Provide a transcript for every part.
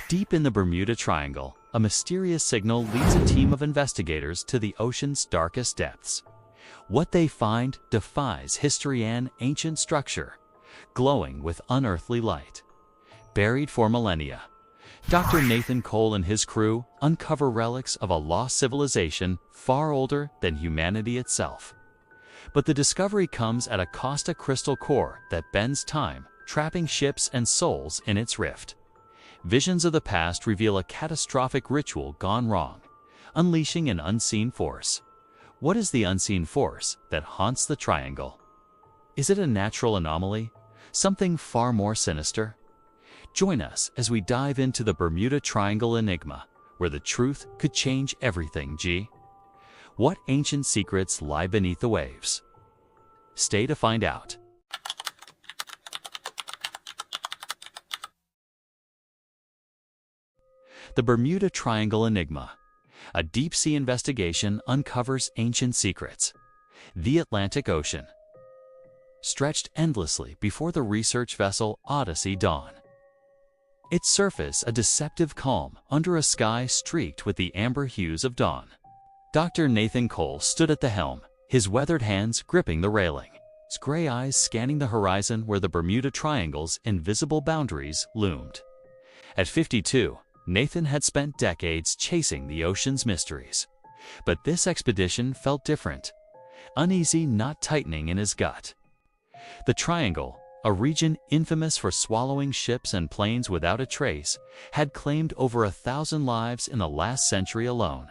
Deep in the Bermuda Triangle, a mysterious signal leads a team of investigators to the ocean's darkest depths. What they find defies history and ancient structure, glowing with unearthly light. Buried for millennia, Dr. Nathan Cole and his crew uncover relics of a lost civilization far older than humanity itself. But the discovery comes at a cost: a crystal core that bends time, trapping ships and souls in its rift. Visions of the past reveal a catastrophic ritual gone wrong, unleashing an unseen force. What is the unseen force that haunts the triangle? Is it a natural anomaly? Something far more sinister? Join us as we dive into the Bermuda Triangle enigma, where the truth could change everything. What ancient secrets lie beneath the waves? Stay to find out. The Bermuda Triangle enigma. A deep-sea investigation uncovers ancient secrets. The Atlantic Ocean stretched endlessly before the research vessel Odyssey dawned. Its surface a deceptive calm under a sky streaked with the amber hues of dawn. Dr. Nathan Cole stood at the helm, his weathered hands gripping the railing, his gray eyes scanning the horizon where the Bermuda Triangle's invisible boundaries loomed. At 52, Nathan had spent decades chasing the ocean's mysteries. But this expedition felt different, uneasy knot tightening in his gut. The Triangle, a region infamous for swallowing ships and planes without a trace, had claimed over 1,000 lives in the last century alone.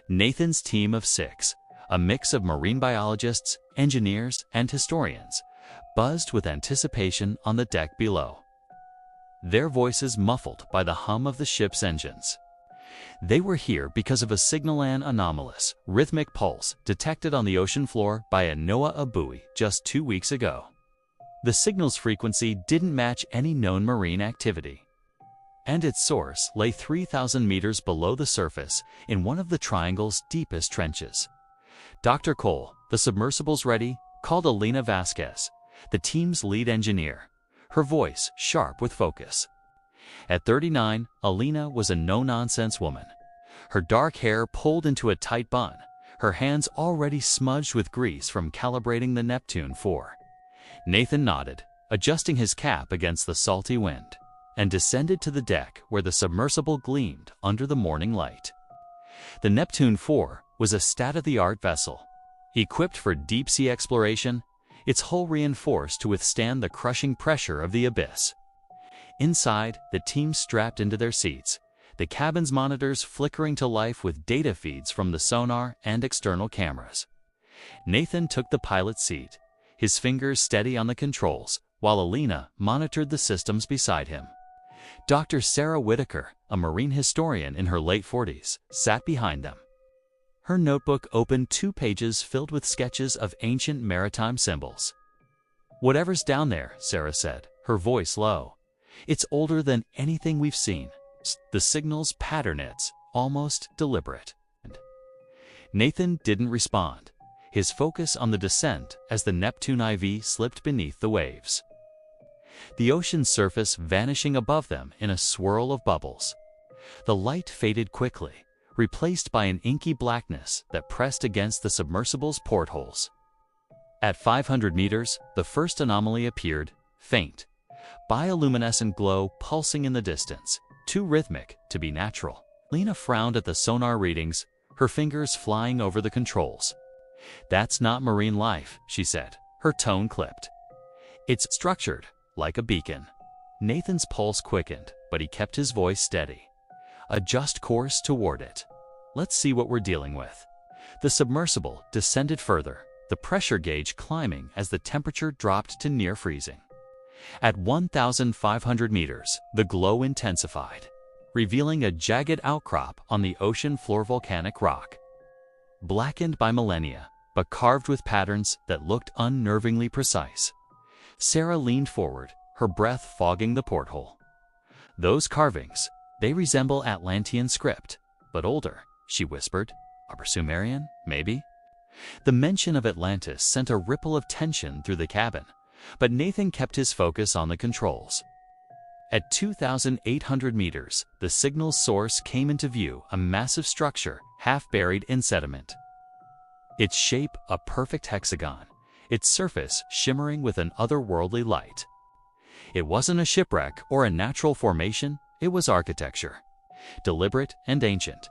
Nathan's team of 6, a mix of marine biologists, engineers, and historians, buzzed with anticipation on the deck below, their voices muffled by the hum of the ship's engines. They were here because of a signal, an anomalous, rhythmic pulse detected on the ocean floor by a NOAA buoy just 2 weeks ago. The signal's frequency didn't match any known marine activity, and its source lay 3,000 meters below the surface in one of the triangle's deepest trenches. Dr. Cole, the submersible's ready, called Alina Vasquez, the team's lead engineer, her voice sharp with focus. At 39, Alina was a no-nonsense woman. Her dark hair pulled into a tight bun, her hands already smudged with grease from calibrating the Neptune 4. Nathan nodded, adjusting his cap against the salty wind, and descended to the deck where the submersible gleamed under the morning light. The Neptune 4 was a state-of-the-art vessel, equipped for deep-sea exploration, its hull reinforced to withstand the crushing pressure of the abyss. Inside, the team strapped into their seats, the cabin's monitors flickering to life with data feeds from the sonar and external cameras. Nathan took the pilot's seat, his fingers steady on the controls, while Alina monitored the systems beside him. Dr. Sarah Whitaker, a marine historian in her late 40s, sat behind them. Her notebook opened 2 pages filled with sketches of ancient maritime symbols. "Whatever's down there," Sarah said, her voice low, "it's older than anything we've seen. The signal's pattern, it's almost deliberate." Nathan didn't respond, his focus on the descent as the Neptune IV slipped beneath the waves, the ocean's surface vanishing above them in a swirl of bubbles. The light faded quickly, replaced by an inky blackness that pressed against the submersible's portholes. At 500 meters, the first anomaly appeared, faint, bioluminescent glow pulsing in the distance, too rhythmic to be natural. Lena frowned at the sonar readings, her fingers flying over the controls. "That's not marine life," she said, her tone clipped. "It's structured, like a beacon." Nathan's pulse quickened, but he kept his voice steady. "Adjust course toward it. Let's see what we're dealing with." The submersible descended further, the pressure gauge climbing as the temperature dropped to near freezing. At 1,500 meters, the glow intensified, revealing a jagged outcrop on the ocean floor, volcanic rock, blackened by millennia, but carved with patterns that looked unnervingly precise. Sarah leaned forward, her breath fogging the porthole. "Those carvings, they resemble Atlantean script, but older," she whispered. "Upper Sumerian, maybe?" The mention of Atlantis sent a ripple of tension through the cabin, but Nathan kept his focus on the controls. At 2,800 meters, the signal's source came into view, a massive structure half buried in sediment. Its shape a perfect hexagon, its surface shimmering with an otherworldly light. It wasn't a shipwreck or a natural formation, it was architecture. Deliberate and ancient,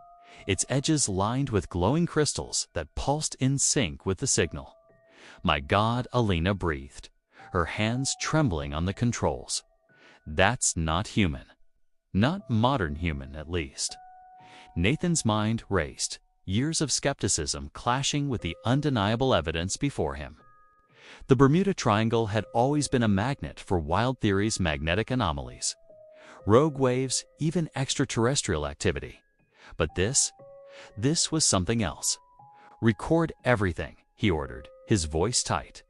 its edges lined with glowing crystals that pulsed in sync with the signal. "My God," Alina breathed, her hands trembling on the controls. "That's not human. Not modern human, at least." Nathan's mind raced, years of skepticism clashing with the undeniable evidence before him. The Bermuda Triangle had always been a magnet for wild theories, magnetic anomalies, rogue waves, even extraterrestrial activity. But this was something else. "Record everything," he ordered, his voice tight.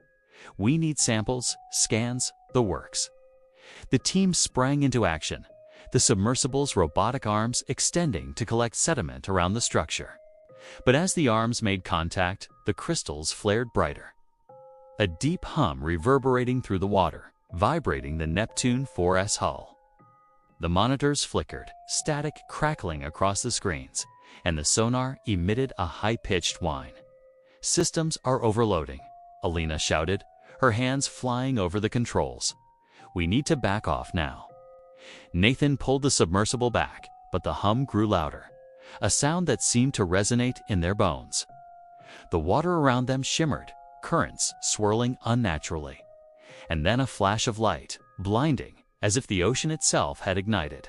"We need samples, scans, the works." The team sprang into action, the submersible's robotic arms extending to collect sediment around the structure. But as the arms made contact, the crystals flared brighter. A deep hum reverberating through the water, vibrating the Neptune 4's hull. The monitors flickered, static crackling across the screens, and the sonar emitted a high-pitched whine. "Systems are overloading," Alina shouted, her hands flying over the controls. "We need to back off now." Nathan pulled the submersible back, but the hum grew louder, a sound that seemed to resonate in their bones. The water around them shimmered, currents swirling unnaturally. And then a flash of light, blinding, as if the ocean itself had ignited.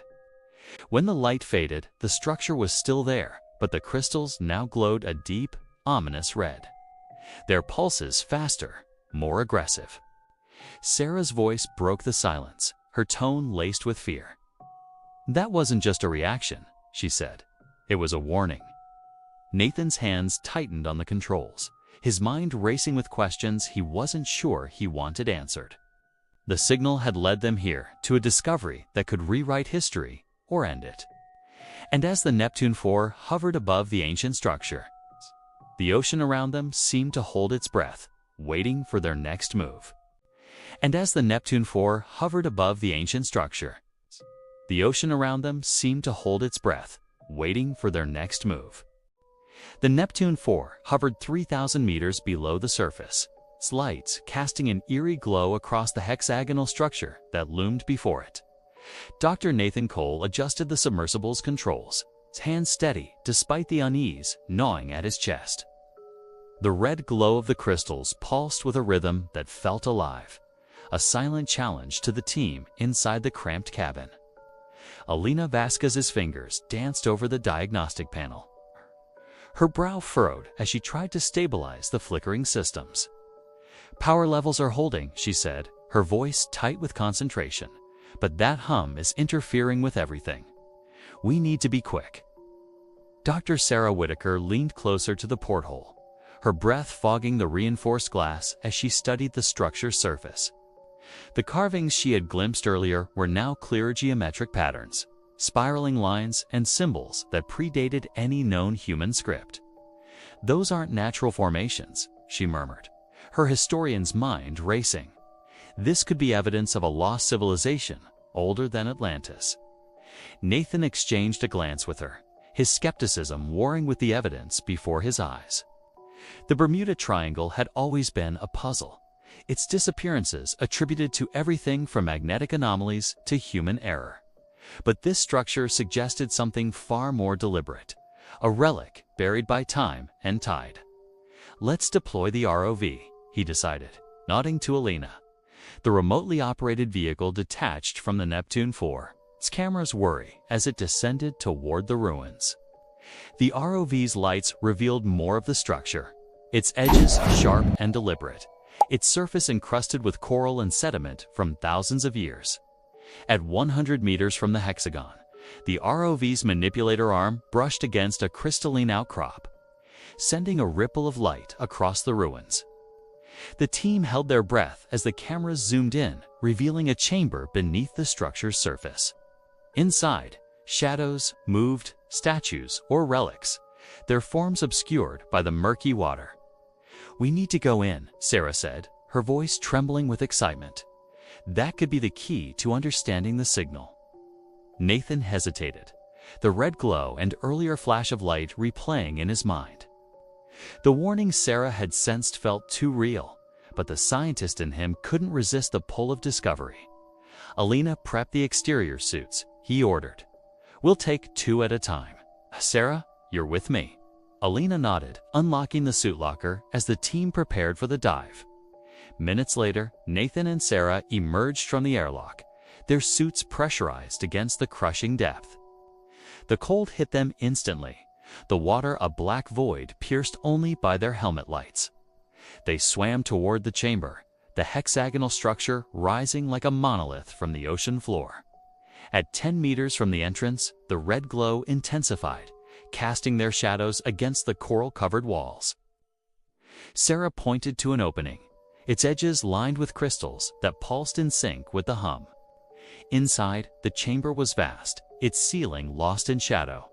When the light faded, the structure was still there, but the crystals now glowed a deep, ominous red. Their pulses faster, more aggressive. Sarah's voice broke the silence, her tone laced with fear. "That wasn't just a reaction," she said. "It was a warning." Nathan's hands tightened on the controls, his mind racing with questions he wasn't sure he wanted answered. The signal had led them here to a discovery that could rewrite history or end it. And as the Neptune 4 hovered above the ancient structure, the ocean around them seemed to hold its breath, waiting for their next move. And as the Neptune 4 hovered above the ancient structure, the ocean around them seemed to hold its breath, waiting for their next move. The Neptune 4 hovered 3,000 meters below the surface, its lights casting an eerie glow across the hexagonal structure that loomed before it. Dr. Nathan Cole adjusted the submersible's controls, his hands steady despite the unease gnawing at his chest. The red glow of the crystals pulsed with a rhythm that felt alive, a silent challenge to the team inside the cramped cabin. Alina Vasquez's fingers danced over the diagnostic panel. Her brow furrowed as she tried to stabilize the flickering systems. "Power levels are holding," she said, her voice tight with concentration. "But that hum is interfering with everything. We need to be quick." Dr. Sarah Whitaker leaned closer to the porthole, her breath fogging the reinforced glass as she studied the structure's surface. The carvings she had glimpsed earlier were now clear geometric patterns, spiraling lines and symbols that predated any known human script. "Those aren't natural formations," she murmured, her historian's mind racing. "This could be evidence of a lost civilization, older than Atlantis." Nathan exchanged a glance with her, his skepticism warring with the evidence before his eyes. The Bermuda Triangle had always been a puzzle, its disappearances attributed to everything from magnetic anomalies to human error. But this structure suggested something far more deliberate, a relic buried by time and tide. "Let's deploy the ROV," he decided, nodding to Alina. The remotely operated vehicle detached from the Neptune 4, its cameras worry as it descended toward the ruins. The ROV's lights revealed more of the structure, its edges sharp and deliberate, its surface encrusted with coral and sediment from thousands of years. At 100 meters from the hexagon, the ROV's manipulator arm brushed against a crystalline outcrop, sending a ripple of light across the ruins. The team held their breath as the cameras zoomed in, revealing a chamber beneath the structure's surface. Inside, shadows moved, statues or relics, their forms obscured by the murky water. "We need to go in," Sarah said, her voice trembling with excitement. That could be the key to understanding the signal. Nathan hesitated, the red glow and earlier flash of light replaying in his mind. The warning Sarah had sensed felt too real, but the scientist in him couldn't resist the pull of discovery. Alina prepped the exterior suits, he ordered. We'll take 2 at a time. Sarah, you're with me. Alina nodded, unlocking the suit locker as the team prepared for the dive. Minutes later, Nathan and Sarah emerged from the airlock, their suits pressurized against the crushing depth. The cold hit them instantly, the water a black void pierced only by their helmet lights. They swam toward the chamber, the hexagonal structure rising like a monolith from the ocean floor. At 10 meters from the entrance, the red glow intensified, casting their shadows against the coral-covered walls. Sarah pointed to an opening, its edges lined with crystals that pulsed in sync with the hum. Inside, the chamber was vast, its ceiling lost in shadow.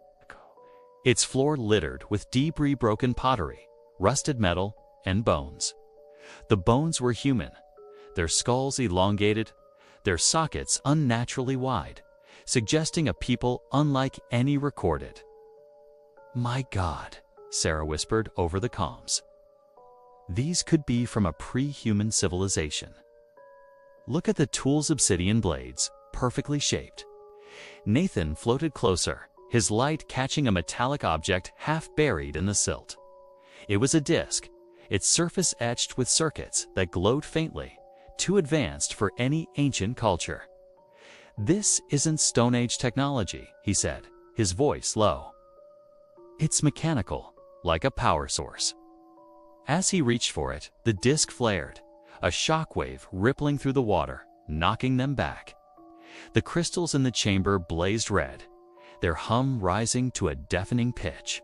Its floor littered with debris-broken pottery, rusted metal, and bones. The bones were human, their skulls elongated, their sockets unnaturally wide, suggesting a people unlike any recorded. "My God," Sarah whispered over the comms. "These could be from a pre-human civilization. Look at the tool's obsidian blades, perfectly shaped." Nathan floated closer, his light catching a metallic object half buried in the silt. It was a disc, its surface etched with circuits that glowed faintly, too advanced for any ancient culture. "This isn't Stone Age technology," he said, his voice low. "It's mechanical, like a power source." As he reached for it, the disc flared, a shockwave rippling through the water, knocking them back. The crystals in the chamber blazed red, their hum rising to a deafening pitch.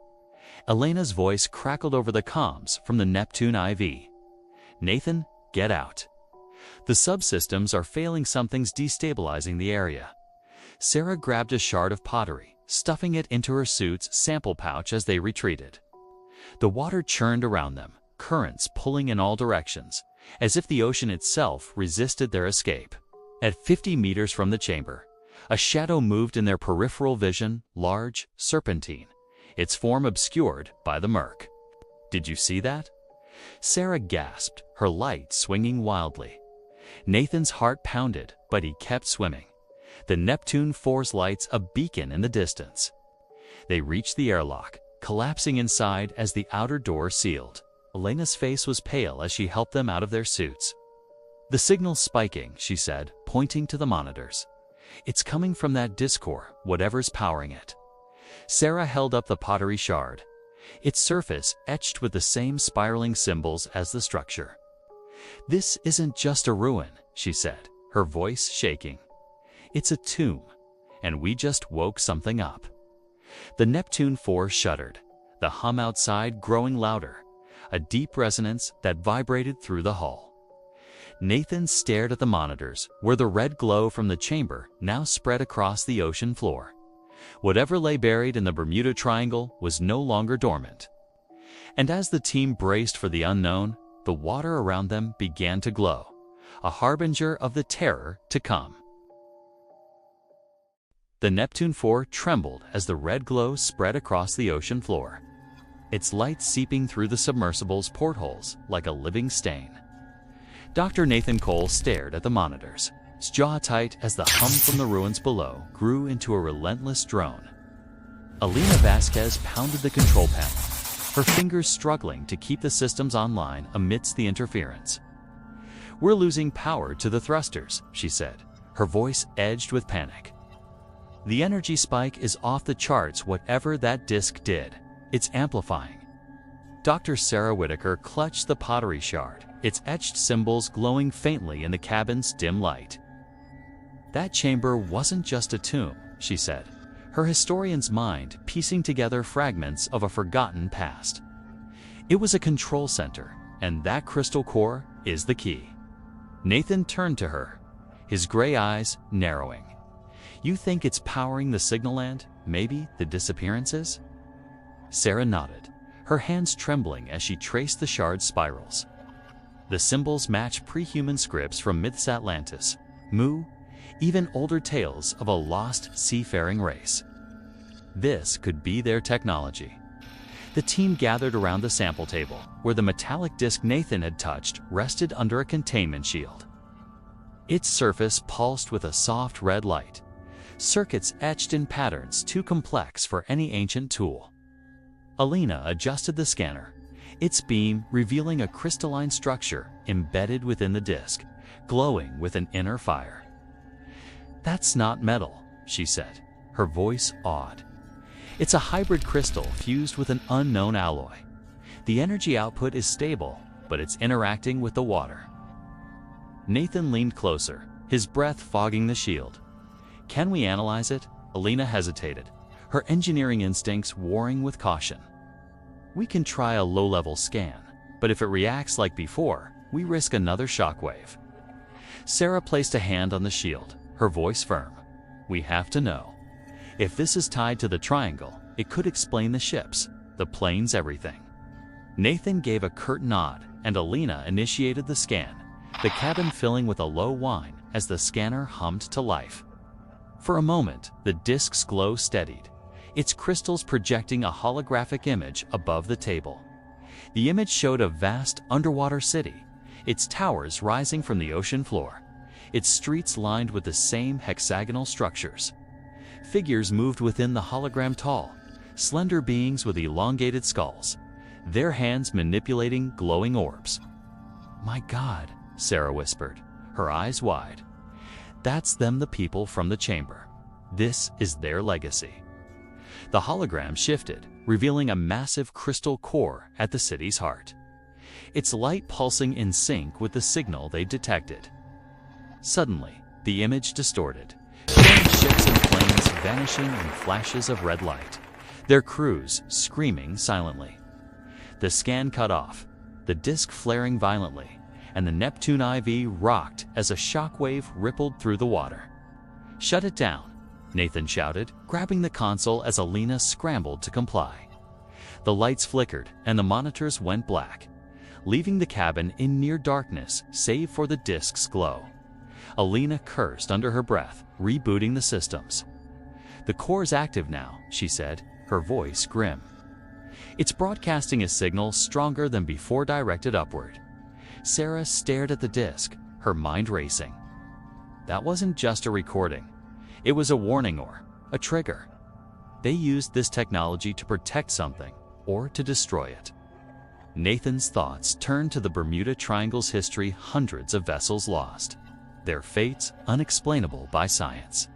Elena's voice crackled over the comms from the Neptune IV. "Nathan, get out. The subsystems are failing, something's destabilizing the area." Sarah grabbed a shard of pottery, stuffing it into her suit's sample pouch as they retreated. The water churned around them, currents pulling in all directions, as if the ocean itself resisted their escape. At 50 meters from the chamber, a shadow moved in their peripheral vision, large, serpentine, its form obscured by the murk. "Did you see that?" Sarah gasped, her light swinging wildly. Nathan's heart pounded, but he kept swimming, the Neptune IV's lights a beacon in the distance. They reached the airlock, collapsing inside as the outer door sealed. Elena's face was pale as she helped them out of their suits. "The signal's spiking," she said, pointing to the monitors. "It's coming from that disk core, whatever's powering it." Sarah held up the pottery shard, its surface etched with the same spiraling symbols as the structure. "This isn't just a ruin," she said, her voice shaking. "It's a tomb, and we just woke something up." The Neptune IV shuddered, the hum outside growing louder, a deep resonance that vibrated through the hull. Nathan stared at the monitors, where the red glow from the chamber now spread across the ocean floor. Whatever lay buried in the Bermuda Triangle was no longer dormant. And as the team braced for the unknown, the water around them began to glow, a harbinger of the terror to come. The Neptune IV trembled as the red glow spread across the ocean floor, its light seeping through the submersible's portholes like a living stain. Dr. Nathan Cole stared at the monitors, his jaw tight as the hum from the ruins below grew into a relentless drone. Alina Vasquez pounded the control panel, her fingers struggling to keep the systems online amidst the interference. "We're losing power to the thrusters," she said, her voice edged with panic. "The energy spike is off the charts. Whatever that disk did, it's amplifying." Dr. Sarah Whitaker clutched the pottery shard, its etched symbols glowing faintly in the cabin's dim light. "That chamber wasn't just a tomb," she said, her historian's mind piecing together fragments of a forgotten past. "It was a control center, and that crystal core is the key." Nathan turned to her, his gray eyes narrowing. "You think it's powering the signal land, maybe the disappearances?" Sarah nodded, her hands trembling as she traced the shard's spirals. The symbols match pre-human scripts from myths Atlantis, moo, even older tales of a lost seafaring race. This could be their technology. The team gathered around the sample table, where the metallic disc Nathan had touched rested under a containment shield. Its surface pulsed with a soft red light, circuits etched in patterns too complex for any ancient tool. Alina adjusted the scanner, its beam revealing a crystalline structure embedded within the disc, glowing with an inner fire. "That's not metal," she said, her voice awed. "It's a hybrid crystal fused with an unknown alloy. The energy output is stable, but it's interacting with the water." Nathan leaned closer, his breath fogging the shield. "Can we analyze it?" Alina hesitated, her engineering instincts warring with caution. "We can try a low-level scan, but if it reacts like before, we risk another shockwave." Sarah placed a hand on the shield, her voice firm. "We have to know. If this is tied to the triangle, it could explain the ships, the planes, everything." Nathan gave a curt nod, and Alina initiated the scan, the cabin filling with a low whine as the scanner hummed to life. For a moment, the disc's glow steadied, its crystals projecting a holographic image above the table. The image showed a vast underwater city, its towers rising from the ocean floor, its streets lined with the same hexagonal structures. Figures moved within the hologram, tall, slender beings with elongated skulls, their hands manipulating glowing orbs. "My God," Sarah whispered, her eyes wide. "That's them, the people from the chamber. This is their legacy." The hologram shifted, revealing a massive crystal core at the city's heart, its light pulsing in sync with the signal they detected. Suddenly, the image distorted, showing ships and planes vanishing in flashes of red light, their crews screaming silently. The scan cut off, the disc flaring violently, and the Neptune IV rocked as a shockwave rippled through the water. "Shut it down," Nathan shouted, grabbing the console as Alina scrambled to comply. The lights flickered and the monitors went black, leaving the cabin in near darkness save for the disc's glow. Alina cursed under her breath, rebooting the systems. "The core's active now," she said, her voice grim. "It's broadcasting a signal stronger than before, directed upward." Sarah stared at the disc, her mind racing. That wasn't just a recording. It was a warning or a trigger. They used this technology to protect something or to destroy it. Nathan's thoughts turned to the Bermuda Triangle's history, hundreds of vessels lost, their fates unexplainable by science.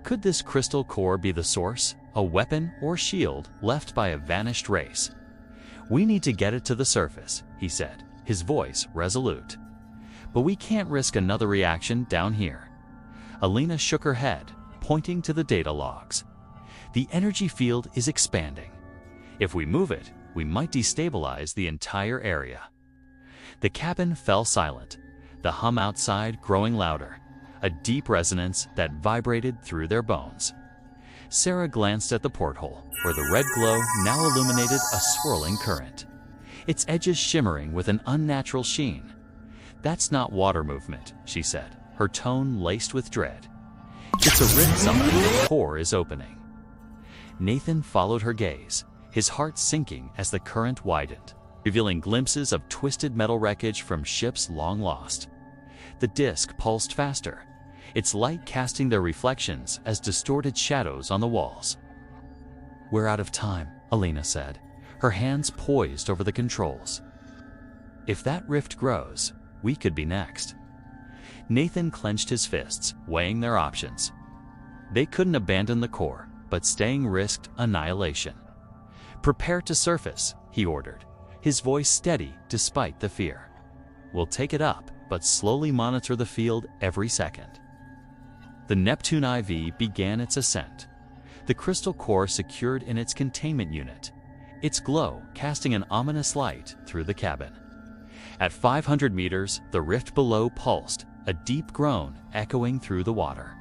Could this crystal core be the source, a weapon or shield left by a vanished race? "We need to get it to the surface," he said, his voice resolute. "But we can't risk another reaction down here." Alina shook her head, pointing to the data logs. "The energy field is expanding. If we move it, we might destabilize the entire area." The cabin fell silent, the hum outside growing louder, a deep resonance that vibrated through their bones. Sarah glanced at the porthole, where the red glow now illuminated a swirling current, its edges shimmering with an unnatural sheen. "That's not water movement," she said, her tone laced with dread. "It's a rift something the core is opening." Nathan followed her gaze, his heart sinking as the current widened, revealing glimpses of twisted metal wreckage from ships long lost. The disc pulsed faster, its light casting their reflections as distorted shadows on the walls. "We're out of time," Alina said, her hands poised over the controls. "If that rift grows, we could be next." Nathan clenched his fists, weighing their options. They couldn't abandon the core, but staying risked annihilation. "Prepare to surface," he ordered, his voice steady despite the fear. "We'll take it up, but slowly monitor the field every second." The Neptune IV began its ascent, the crystal core secured in its containment unit, its glow casting an ominous light through the cabin. At 500 meters, the rift below pulsed, a deep groan echoing through the water.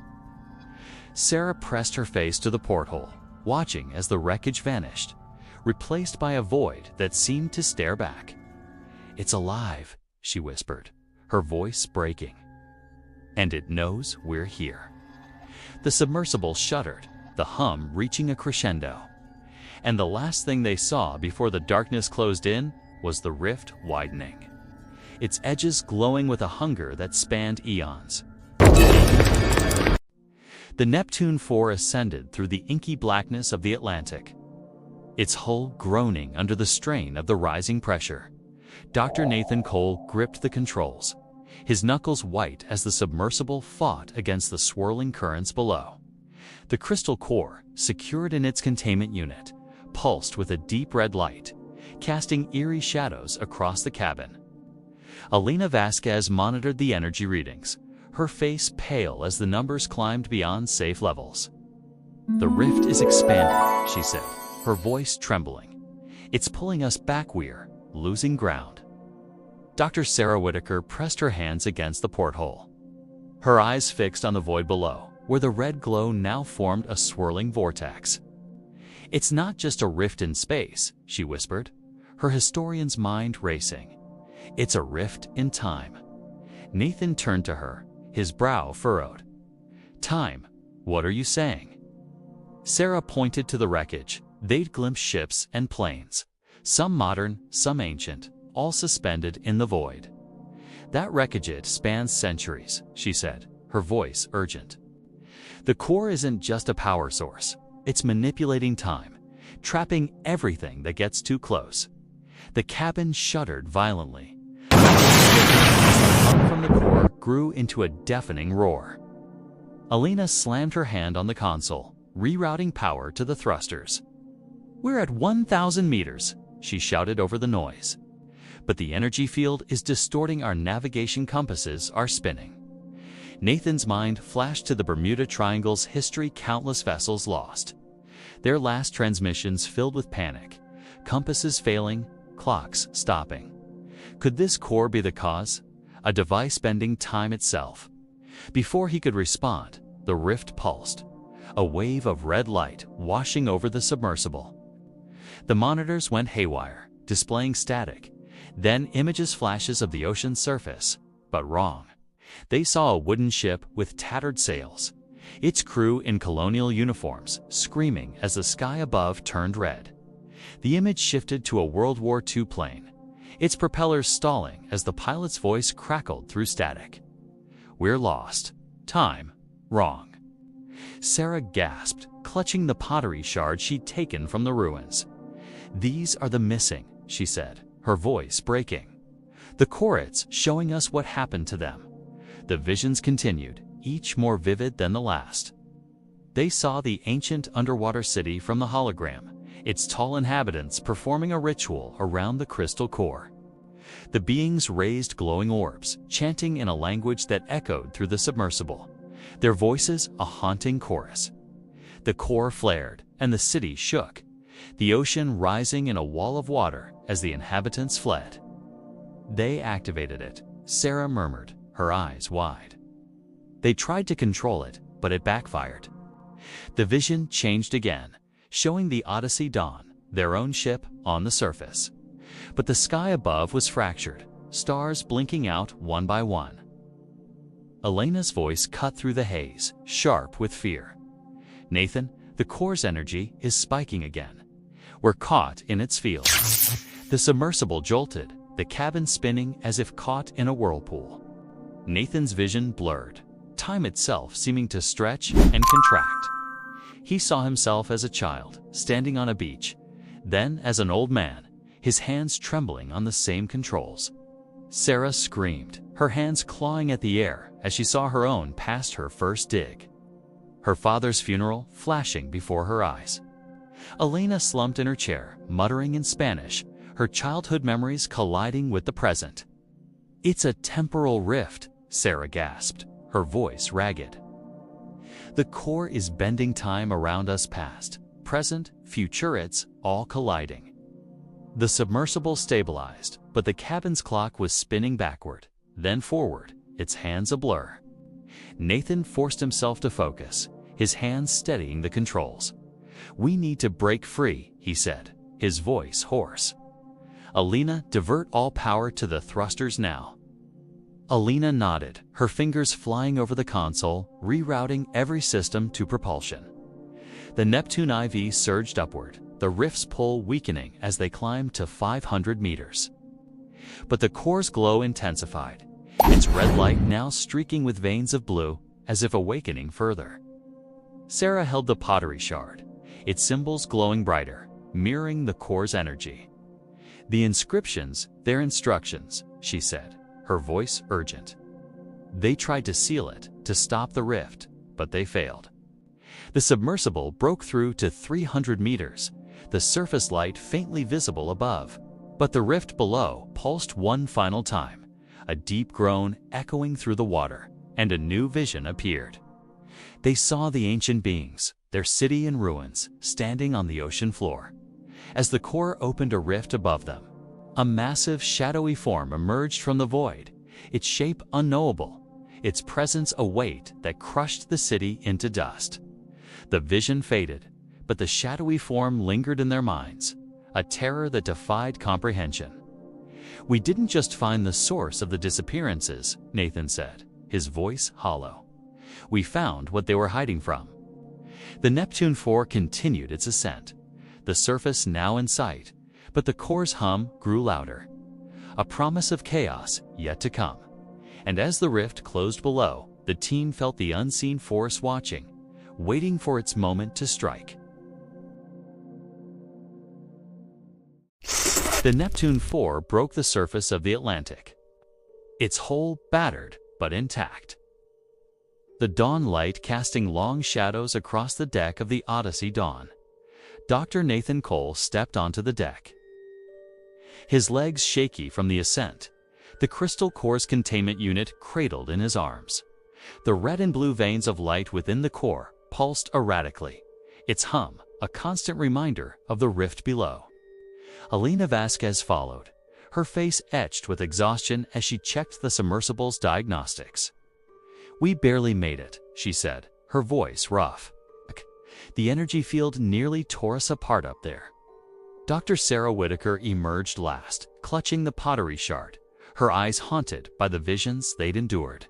Sarah pressed her face to the porthole, watching as the wreckage vanished, replaced by a void that seemed to stare back. "It's alive," she whispered, her voice breaking. and it knows we're here. The submersible shuddered, the hum reaching a crescendo. And the last thing they saw before the darkness closed in was the rift widening, its edges glowing with a hunger that spanned eons. The Neptune 4 ascended through the inky blackness of the Atlantic, its hull groaning under the strain of the rising pressure. Dr. Nathan Cole gripped the controls, his knuckles white as the submersible fought against the swirling currents below. The crystal core, secured in its containment unit, pulsed with a deep red light, casting eerie shadows across the cabin. Alina Vasquez monitored the energy readings, her face pale as the numbers climbed beyond safe levels. "The rift is expanding," she said, her voice trembling. "It's pulling us back. We're losing ground." Dr. Sarah Whitaker pressed her hands against the porthole, her eyes fixed on the void below, where the red glow now formed a swirling vortex. "It's not just a rift in space," she whispered, her historian's mind racing. "It's a rift in time." Nathan turned to her, his brow furrowed. "Time? What are you saying?" Sarah pointed to the wreckage. They'd glimpsed ships and planes, some modern, some ancient, all suspended in the void. "That wreckage spans centuries," she said, her voice urgent. "The core isn't just a power source. It's manipulating time, trapping everything that gets too close." The cabin shuddered violently. The hum from the core grew into a deafening roar. Alina slammed her hand on the console, rerouting power to the thrusters. "We're at 1,000 meters, she shouted over the noise. "But the energy field is distorting our navigation. Compasses are spinning." Nathan's mind flashed to the Bermuda Triangle's history, countless vessels lost, their last transmissions filled with panic, compasses failing, clocks stopping. Could this core be the cause? A device bending time itself? Before he could respond, the rift pulsed, a wave of red light washing over the submersible. The monitors went haywire, displaying static, then images, flashes of the ocean's surface. But wrong. They saw a wooden ship with tattered sails, its crew in colonial uniforms, screaming as the sky above turned red. The image shifted to a World War II plane, its propellers stalling as the pilot's voice crackled through static. "We're lost. Time. Wrong." Sarah gasped, clutching the pottery shard she'd taken from the ruins. "These are the missing," she said, her voice breaking. "The Corets showing us what happened to them." The visions continued, each more vivid than the last. They saw the ancient underwater city from the hologram, its tall inhabitants performing a ritual around the crystal core. The beings raised glowing orbs, chanting in a language that echoed through the submersible, their voices a haunting chorus. The core flared, and the city shook, the ocean rising in a wall of water as the inhabitants fled. "They activated it," Sarah murmured, her eyes wide. "They tried to control it, but it backfired." The vision changed again, showing the Odyssey dawn, their own ship, on the surface. But the sky above was fractured, stars blinking out one by one. Elena's voice cut through the haze, sharp with fear. "Nathan, the core's energy is spiking again. We're caught in its field." The submersible jolted, the cabin spinning as if caught in a whirlpool. Nathan's vision blurred, time itself seeming to stretch and contract. He saw himself as a child, standing on a beach, then as an old man, his hands trembling on the same controls. Sarah screamed, her hands clawing at the air as she saw her own past her first dig. Her father's funeral flashing before her eyes. Elena slumped in her chair, muttering in Spanish, her childhood memories colliding with the present. "It's a temporal rift," Sarah gasped, her voice ragged. "The core is bending time around us, past, present, future, it's all colliding." The submersible stabilized, but the cabin's clock was spinning backward, then forward, its hands a blur. Nathan forced himself to focus, his hands steadying the controls. "We need to break free," he said, his voice hoarse. "Alina, divert all power to the thrusters now." Alina nodded, her fingers flying over the console, rerouting every system to propulsion. The Neptune IV surged upward, the rift's pull weakening as they climbed to 500 meters. But the core's glow intensified, its red light now streaking with veins of blue, as if awakening further. Sarah held the pottery shard, its symbols glowing brighter, mirroring the core's energy. "The inscriptions, their instructions," she said, her voice urgent. "They tried to seal it, to stop the rift, but they failed." The submersible broke through to 300 meters, the surface light faintly visible above. But the rift below pulsed one final time, a deep groan echoing through the water, and a new vision appeared. They saw the ancient beings, their city in ruins, standing on the ocean floor. As the core opened a rift above them, a massive, shadowy form emerged from the void, its shape unknowable, its presence a weight that crushed the city into dust. The vision faded, but the shadowy form lingered in their minds, a terror that defied comprehension. "We didn't just find the source of the disappearances," Nathan said, his voice hollow. "We found what they were hiding from." The Neptune IV continued its ascent, the surface now in sight, but the core's hum grew louder, a promise of chaos yet to come. And as the rift closed below, the team felt the unseen force watching, waiting for its moment to strike. The Neptune IV broke the surface of the Atlantic, its hull battered but intact, the dawn light casting long shadows across the deck of the Odyssey Dawn. Dr. Nathan Cole stepped onto the deck, his legs shaky from the ascent, the crystal core's containment unit cradled in his arms. The red and blue veins of light within the core pulsed erratically, its hum a constant reminder of the rift below. Alina Vasquez followed, her face etched with exhaustion as she checked the submersible's diagnostics. "We barely made it," she said, her voice rough. "The energy field nearly tore us apart up there." Dr. Sarah Whitaker emerged last, clutching the pottery shard, her eyes haunted by the visions they'd endured.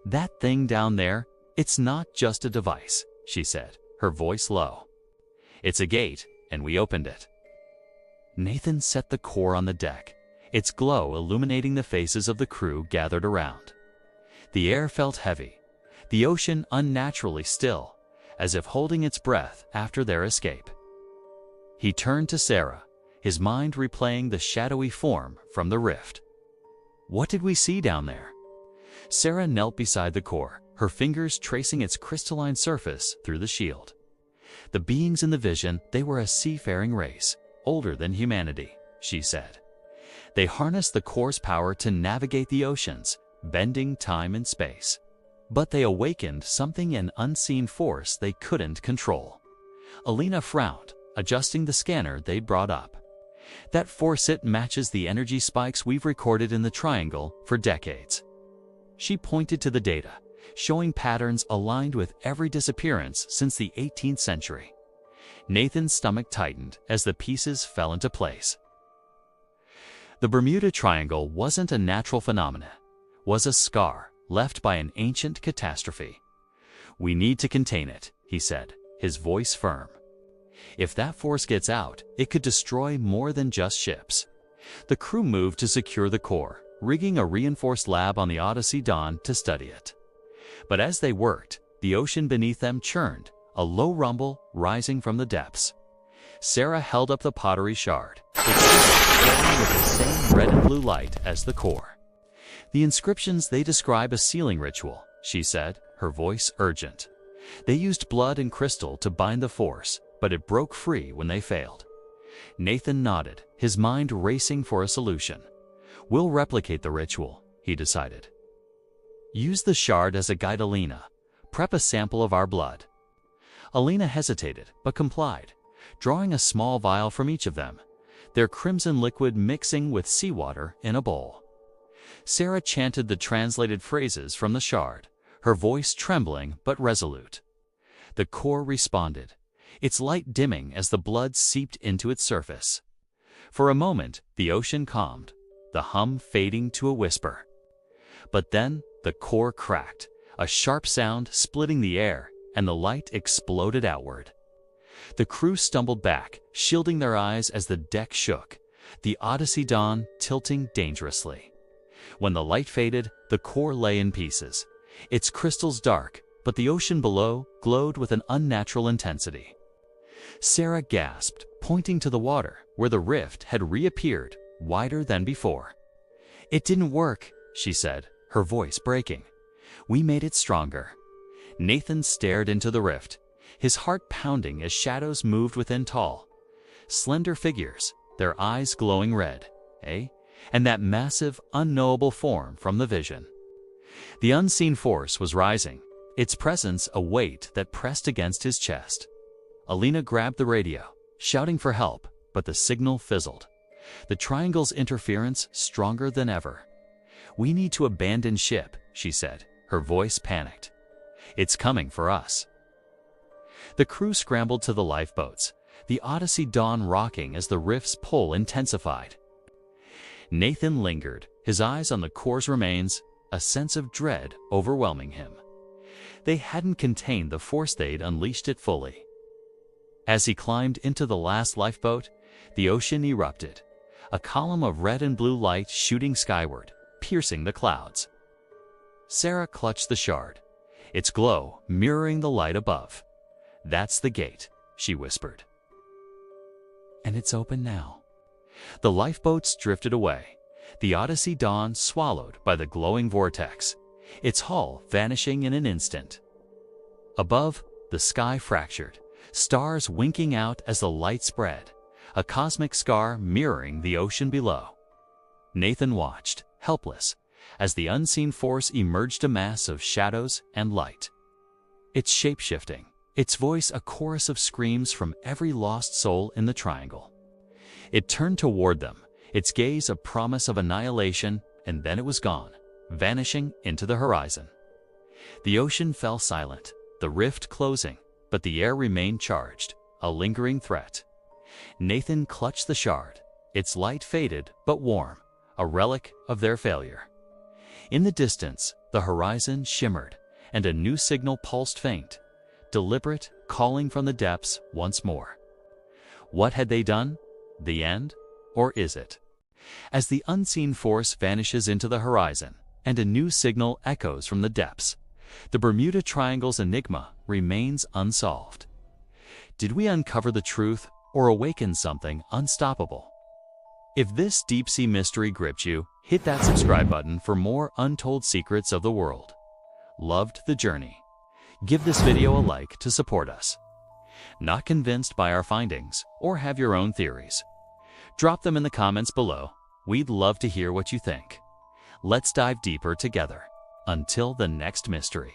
"That thing down there, it's not just a device," she said, her voice low. "It's a gate, and we opened it." Nathan set the core on the deck, its glow illuminating the faces of the crew gathered around. The air felt heavy, the ocean unnaturally still, as if holding its breath after their escape. He turned to Sarah, his mind replaying the shadowy form from the rift. "What did we see down there?" Sarah knelt beside the core, her fingers tracing its crystalline surface through the shield. "The beings in the vision, they were a seafaring race, older than humanity," she said. "They harnessed the core's power to navigate the oceans, bending time and space. But they awakened something, an unseen force they couldn't control." Alina frowned, adjusting the scanner they'd brought up. "That force, it matches the energy spikes we've recorded in the Triangle for decades." She pointed to the data, showing patterns aligned with every disappearance since the 18th century. Nathan's stomach tightened as the pieces fell into place. The Bermuda Triangle wasn't a natural phenomenon, was a scar left by an ancient catastrophe. "We need to contain it," he said, his voice firm. "If that force gets out, it could destroy more than just ships." The crew moved to secure the core, rigging a reinforced lab on the Odyssey Dawn to study it. But as they worked, the ocean beneath them churned, a low rumble rising from the depths. Sarah held up the pottery shard, its glowing with the same red and blue light as the core. "The inscriptions, they describe a sealing ritual," she said, her voice urgent. "They used blood and crystal to bind the force, but it broke free when they failed." Nathan nodded, his mind racing for a solution. "We'll replicate the ritual," he decided. "Use the shard as a guide, Alina. Prep a sample of our blood." Alina hesitated, but complied, drawing a small vial from each of them, their crimson liquid mixing with seawater in a bowl. Sarah chanted the translated phrases from the shard, her voice trembling but resolute. The core responded, its light dimming as the blood seeped into its surface. For a moment, the ocean calmed, the hum fading to a whisper. But then the core cracked, a sharp sound splitting the air, and the light exploded outward. The crew stumbled back, shielding their eyes as the deck shook, the Odyssey Dawn tilting dangerously. When the light faded, the core lay in pieces, its crystals dark, but the ocean below glowed with an unnatural intensity. Sarah gasped, pointing to the water, where the rift had reappeared, wider than before. "It didn't work," she said, her voice breaking. "We made it stronger." Nathan stared into the rift, his heart pounding as shadows moved within tall, slender figures, their eyes glowing red, and that massive, unknowable form from the vision. The unseen force was rising, its presence a weight that pressed against his chest. Alina grabbed the radio, shouting for help, but the signal fizzled. The triangle's interference stronger than ever. "We need to abandon ship," she said, her voice panicked. "It's coming for us." The crew scrambled to the lifeboats, the Odyssey Dawn rocking as the rift's pull intensified. Nathan lingered, his eyes on the core's remains, a sense of dread overwhelming him. They hadn't contained the force they'd unleashed it fully. As he climbed into the last lifeboat, the ocean erupted, a column of red and blue light shooting skyward, piercing the clouds. Sarah clutched the shard, its glow mirroring the light above. "That's the gate," she whispered. "And it's open now." The lifeboats drifted away, the Odyssey Dawn swallowed by the glowing vortex, its hull vanishing in an instant. Above, the sky fractured, stars winking out as the light spread, a cosmic scar mirroring the ocean below. Nathan watched, helpless, as the unseen force emerged a mass of shadows and light. Its shape-shifting, its voice a chorus of screams from every lost soul in the triangle. It turned toward them, its gaze a promise of annihilation, and then it was gone, vanishing into the horizon. The ocean fell silent, the rift closing, but the air remained charged, a lingering threat. Nathan clutched the shard, its light faded but warm, a relic of their failure. In the distance, the horizon shimmered, and a new signal pulsed faint, deliberate, calling from the depths once more. What had they done? The end? Or is it? As the unseen force vanishes into the horizon, and a new signal echoes from the depths, the Bermuda Triangle's enigma remains unsolved. Did we uncover the truth or awaken something unstoppable? If this deep-sea mystery gripped you, hit that subscribe button for more untold secrets of the world. Loved the journey? Give this video a like to support us. Not convinced by our findings, or have your own theories? Drop them in the comments below. We'd love to hear what you think. Let's dive deeper together. Until the next mystery.